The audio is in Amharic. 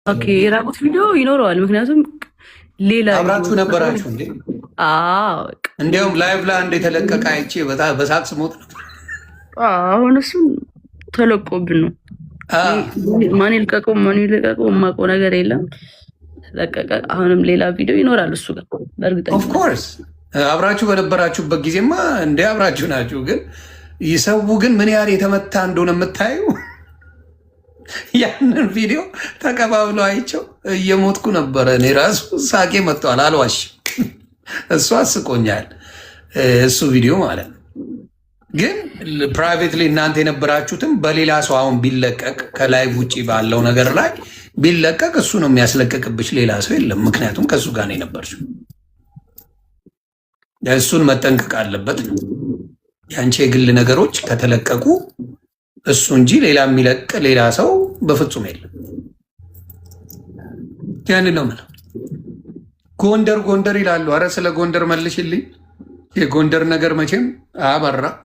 ኦኬ የራቁት ቪዲዮ ይኖረዋል። ምክንያቱም ሌላ አብራችሁ ነበራችሁ እንዴ? እንዲያውም ላይቭ ላይ አንድ የተለቀቀ አይቼ በሳቅ ስሞት ነበር። አሁን እሱን ተለቆብን ነው። ማን ይልቀቀው ማን ይልቀቀው የማውቀው ነገር የለም። ተለቀቀ። አሁንም ሌላ ቪዲዮ ይኖራል እሱ ጋር በእርግጠኛ ኦፍኮርስ አብራችሁ በነበራችሁበት ጊዜማ እንደ አብራችሁ ናችሁ። ግን ይሰው ግን ምን ያህል የተመታ እንደሆነ የምታዩ ያንን ቪዲዮ ተቀባብሎ አይቸው እየሞትኩ ነበረ። እኔ ራሱ ሳቄ መጥተዋል፣ አልዋሽም። እሱ አስቆኛል፣ እሱ ቪዲዮ ማለት ነው። ግን ፕራይቬትሊ እናንተ የነበራችሁትም በሌላ ሰው አሁን ቢለቀቅ ከላይቭ ውጭ ባለው ነገር ላይ ቢለቀቅ እሱ ነው የሚያስለቀቅብሽ፣ ሌላ ሰው የለም። ምክንያቱም ከእሱ ጋር ነው የነበርሽው። እሱን መጠንቀቅ አለበት ነው። የአንቺ የግል ነገሮች ከተለቀቁ እሱ እንጂ ሌላ የሚለቅ ሌላ ሰው በፍጹም የለም። ያንን ነው የምለው። ጎንደር ጎንደር ይላሉ። አረ ስለ ጎንደር መልሽልኝ። የጎንደር ነገር መቼም አበራ